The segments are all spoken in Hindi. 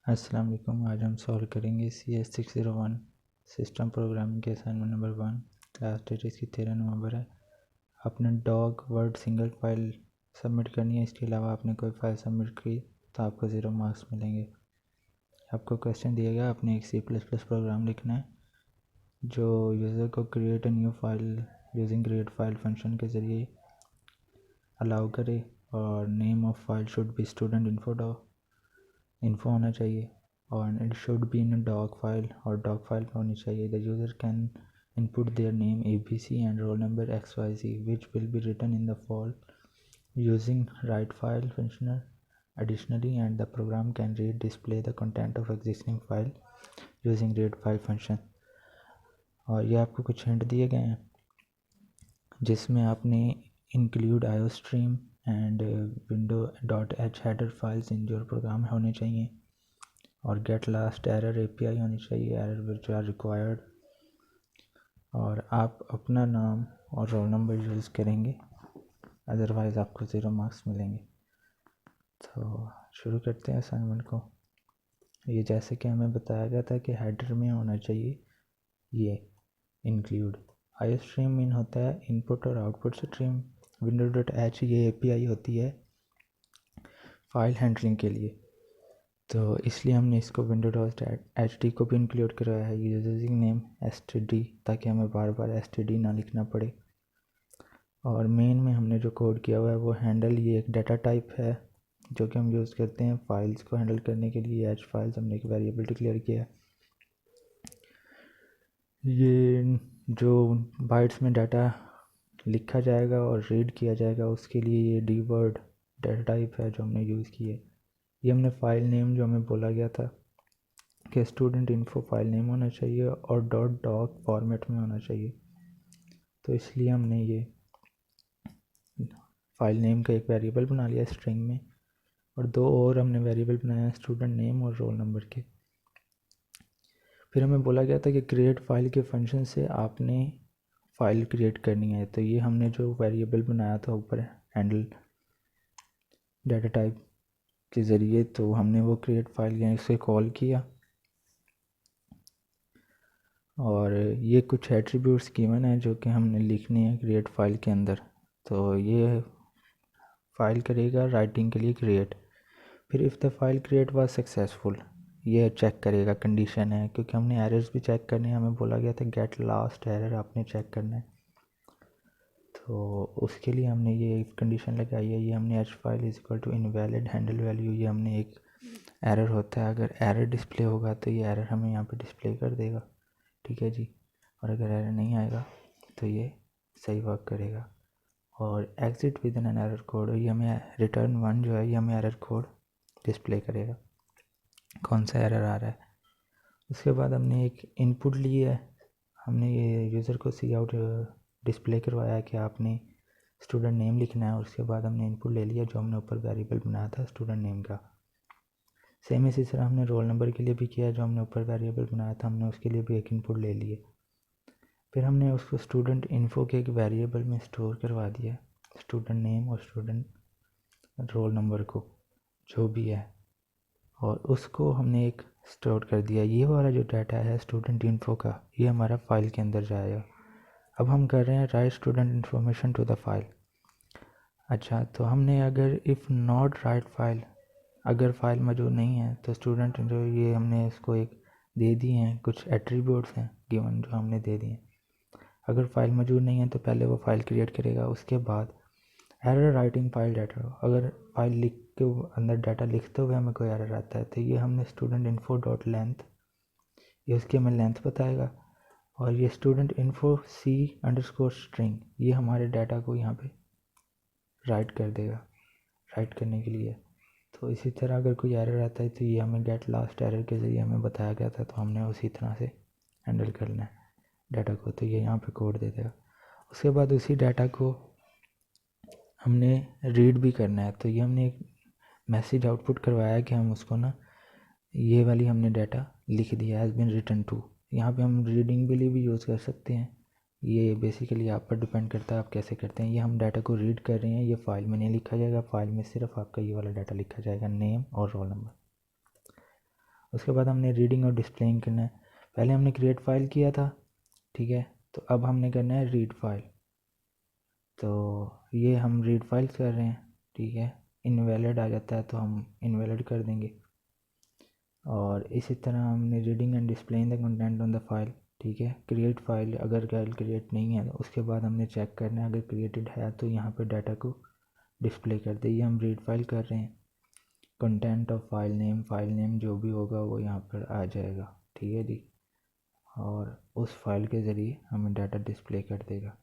अस्सलाम वालेकुम। आज हम सॉल्व करेंगे CS601 सिस्टम प्रोग्रामिंग के असाइनमेंट नंबर 1। क्लास डेट इसकी 13 नवंबर है। आपने dog word single file submit करनी है। इसके अलावा आपने कोई फाइल सबमिट की तो आपको 0 मार्क्स मिलेंगे। आपको क्वेश्चन दिया गया, आपने एक C++ प्रोग्राम लिखना है जो यूज़र को create a new file using create file function के ज़रिए अलाउ करे, और name of file should be student info होना चाहिए, और it should be in dog file और डॉग फाइल में होनी चाहिए। The user can input their name ABC and roll number XYZ which will be written in the file using write file function additionally, and the program can read display the content of existing file using read file function। और ये आपको कुछ हिंट दिए गए हैं जिसमें आपने include iostream and window.h header files in your program होने चाहिए, और get last error API होनी चाहिए, error which are required, और आप अपना नाम और रोल नंबर यूज़ करेंगे, अदरवाइज़ आपको 0 मार्क्स मिलेंगे। तो शुरू करते हैं असाइनमेंट को। ये जैसे कि हमें बताया गया था कि हेडर में होना चाहिए ये इंक्लूड। आई स्ट्रीम मीन होता है इनपुट और आउटपुट स्ट्रीम। window.h ये API होती है फाइल हैंडलिंग के लिए, तो इसलिए हमने इसको window.ht को भी इंक्लूड करवाया है यूजिंग नेम std, ताकि हमें बार बार std ना लिखना पड़े। और मेन में हमने जो कोड किया हुआ है वो हैंडल, ये एक डाटा टाइप है जो कि हम यूज़ करते हैं फाइल्स को हैंडल करने के लिए। एच फाइल्स हमने एक वेरिएबल डिक्लेयर किया है। ये जो बाइट्स में डाटा लिखा जाएगा और रीड किया जाएगा उसके लिए ये डी वर्ड डाटा टाइप है जो हमने यूज़ की है। ये हमने फाइल नेम जो हमें बोला गया था कि स्टूडेंट इन्फो फाइल नेम होना चाहिए और .doc फॉर्मेट में होना चाहिए, तो इसलिए हमने ये फाइल नेम का एक वेरिएबल बना लिया स्ट्रिंग में, और दो और हमने वेरिएबल बनाया स्टूडेंट नेम और रोल नंबर के। फिर हमें बोला गया था कि क्रिएट फाइल के फंक्शन से आपने फ़ाइल क्रिएट करनी है, तो ये हमने जो वेरिएबल बनाया था ऊपर हैंडल डाटा टाइप के ज़रिए, तो हमने वो क्रिएट फाइल या इसे कॉल किया, और ये कुछ एट्रीब्यूट्स गिवन है जो कि हमने लिखने हैं क्रिएट फाइल के अंदर। तो ये फाइल करेगा राइटिंग के लिए क्रिएट। फिर if the file create was successful, ये चेक करेगा, कंडीशन है क्योंकि हमने एरर्स भी चेक करने हैं। हमें बोला गया था गेट लास्ट एरर आपने चेक करना है, तो उसके लिए हमने ये कंडीशन लगाई है। ये हमने H file is equal to invalid handle value, ये हमने एक एरर होता है, अगर एरर डिस्प्ले होगा तो ये एरर हमें यहाँ पे डिस्प्ले कर देगा, ठीक है जी। और अगर एरर नहीं आएगा तो ये सही वर्क करेगा। और exit with an error code, ये हमें रिटर्न 1 जो है ये हमें एरर कोड डिस्प्ले करेगा कौन सा एरर आ रहा है। उसके बाद हमने एक इनपुट ली है, हमने ये यूज़र को सी आउट डिस्प्ले करवाया है कि आपने स्टूडेंट नेम लिखना है, और उसके बाद हमने इनपुट ले लिया जो हमने ऊपर वेरिएबल बनाया था स्टूडेंट नेम का। सेम इसी तरह हमने रोल नंबर के लिए भी किया, जो हमने ऊपर वेरिएबल बनाया था हमने उसके लिए भी एक इनपुट ले लिए। फिर हमने उसको स्टूडेंट इन्फो के एक वेरिएबल में स्टोर करवा दिया स्टूडेंट नेम और स्टूडेंट रोल नंबर को जो भी है, और उसको हमने एक स्टोर कर दिया। ये वाला जो डाटा है स्टूडेंट इन्फो का, ये हमारा फाइल के अंदर जाएगा। अब हम कर रहे हैं write student information to the file. अच्छा, तो हमने अगर इफ़ नॉट राइट फाइल, अगर फाइल मौजूद नहीं है तो स्टूडेंट जो ये हमने इसको एक दे दिए हैं, कुछ एट्रीब्यूट्स हैं गिवन जो हमने दे दिए हैं। अगर फाइल मौजूद नहीं है तो पहले वो फाइल क्रिएट करेगा, उसके बाद एरर राइटिंग फाइल डाटा, अगर फाइल लिख के अंदर डाटा लिखते हुए हमें कोई एरर आता है तो ये हमने स्टूडेंट इन्फो डॉट लेंथ, ये उसकी हमें लेंथ बताएगा, और ये स्टूडेंट इन्फो सी अंडरस्कोर स्ट्रिंग ये हमारे डाटा को यहाँ पे राइट कर देगा, राइट करने के लिए। तो इसी तरह अगर कोई एरर आता है तो ये हमें गेट लास्ट एरर के ज़रिए हमें बताया गया था, तो हमने उसी तरह से हैंडल करना है डाटा को, तो ये यहाँ पे कोड दे देगा। उसके बाद उसी डाटा को हमने रीड भी करना है, तो ये हमने एक मैसेज आउटपुट करवाया है कि हम उसको ना ये वाली हमने डाटा लिख दिया हैज़ बिन रिटन टू। यहाँ पे हम रीडिंग के लिए भी यूज़ कर सकते हैं, ये बेसिकली आप पर डिपेंड करता है आप कैसे करते हैं। ये हम डाटा को रीड कर रहे हैं, ये फाइल में नहीं लिखा जाएगा, फाइल में सिर्फ आपका ये वाला डाटा लिखा जाएगा नेम और रोल नंबर। उसके बाद हमने रीडिंग और डिस्प्लेइंग करना है। पहले हमने क्रिएट फाइल किया था, ठीक है, तो अब हमने करना है रीड फाइल। तो ये हम रीड फाइल कर रहे हैं, ठीक है। इनवैलिड आ जाता है तो हम इनवैलिड कर देंगे। और इसी तरह हमने reading and displaying the content on the file, ठीक है। क्रिएट फाइल, अगर फाइल क्रिएट नहीं है तो उसके बाद हमने चेक करना है, अगर क्रिएटेड है तो यहाँ पे डाटा को डिस्प्ले कर दे। ये हम रीड फाइल कर रहे हैं। कंटेंट ऑफ फाइल नेम जो भी होगा वो यहाँ पर आ जाएगा, ठीक है जी। और उस फाइल के ज़रिए हमें डाटा डिस्प्ले कर देगा।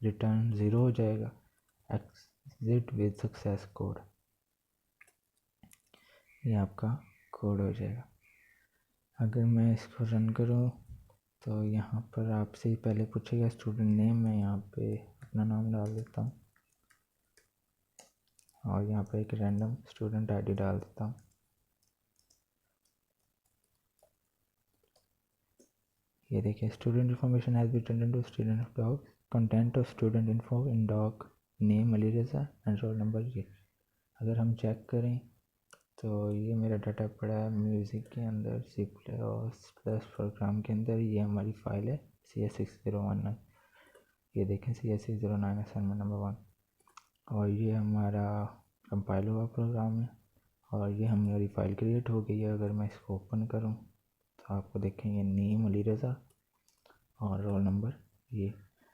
रिटर्न 0 हो जाएगा। एग्जिट विद सक्सेस कोड, ये आपका कोड हो जाएगा। अगर मैं इसको रन करूँ तो यहाँ पर आपसे पहले पूछेगा स्टूडेंट नेम, मैं यहाँ पे अपना नाम डाल देता हूँ और यहाँ पे एक रैंडम स्टूडेंट आईडी डाल देता हूँ। ये देखिए, student information has been written to student of dog, content of student info in dog name Ali Raza and roll number. ये अगर हम चेक करें तो ये मेरा डाटा पड़ा है म्यूज़िक के अंदर, C++ प्रोग्राम के अंदर। ये हमारी फ़ाइल है CS6019, ये देखें CS6009 असाइनमेंट नंबर 1। और ये हमारा कंपाइल हुआ प्रोग्राम है और ये हमारी फ़ाइल क्रिएट हो गई है। अगर मैं इसको ओपन करूँ तो आपको देखेंगे नेम अली रज़ा और रोल नंबर ये।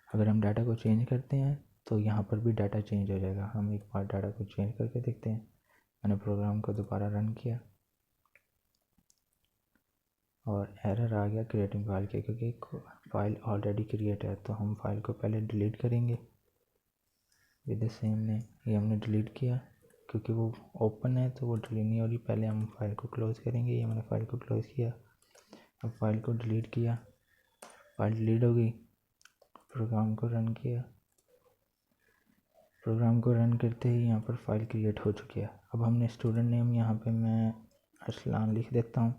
अगर हम डाटा को चेंज करते हैं तो यहाँ पर भी डाटा चेंज हो जाएगा। हम एक बार डाटा को चेंज करके देखते हैं। मैंने प्रोग्राम को दोबारा रन किया और एरर आ गया क्रिएटिंग फाइल के, क्योंकि फाइल ऑलरेडी क्रिएट है। तो हम फाइल को पहले डिलीट करेंगे विद द सेम नेम। ये हमने डिलीट किया क्योंकि वो ओपन है तो वो डिलीट नहीं हो रही। पहले हम फाइल को क्लोज़ करेंगे। ये मैंने फाइल को क्लोज़ किया, अब फाइल को डिलीट किया, फाइल डिलीट हो गई। प्रोग्राम को रन किया, प्रोग्राम को रन करते ही यहाँ पर फाइल क्रिएट हो चुकी है। अब हमने स्टूडेंट नेम यहाँ पे मैं अरसलान लिख देता हूँ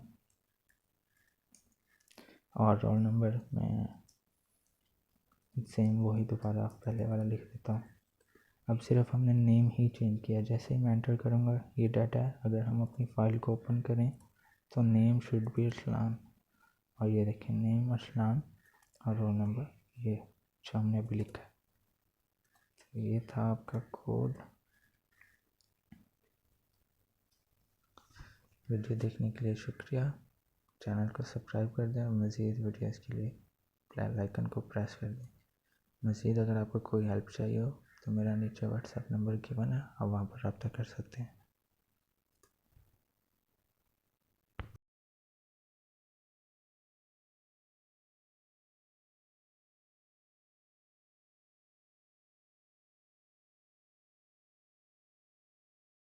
और रोल नंबर मैं सेम वही दोबारा पहले वाला लिख देता हूँ। अब सिर्फ हमने नेम ही चेंज किया। जैसे ही मैं एंटर करूँगा ये डाटा है। अगर हम अपनी फ़ाइल को ओपन करें तो नेम शुड बी अरसलान, और ये देखें नेम अरसलान और रोल नंबर ये जो हमने अभी लिखा है। तो ये था आपका कोड। वीडियो देखने के लिए शुक्रिया। चैनल को सब्सक्राइब कर दें और मज़ीद वीडियोज़ के लिए बेल आइकन को प्रेस कर दें। मज़ीद अगर आपको कोई हेल्प चाहिए हो तो मेरा नीचे व्हाट्सएप नंबर गिवन है, आप वहाँ पर रब्ता कर सकते हैं।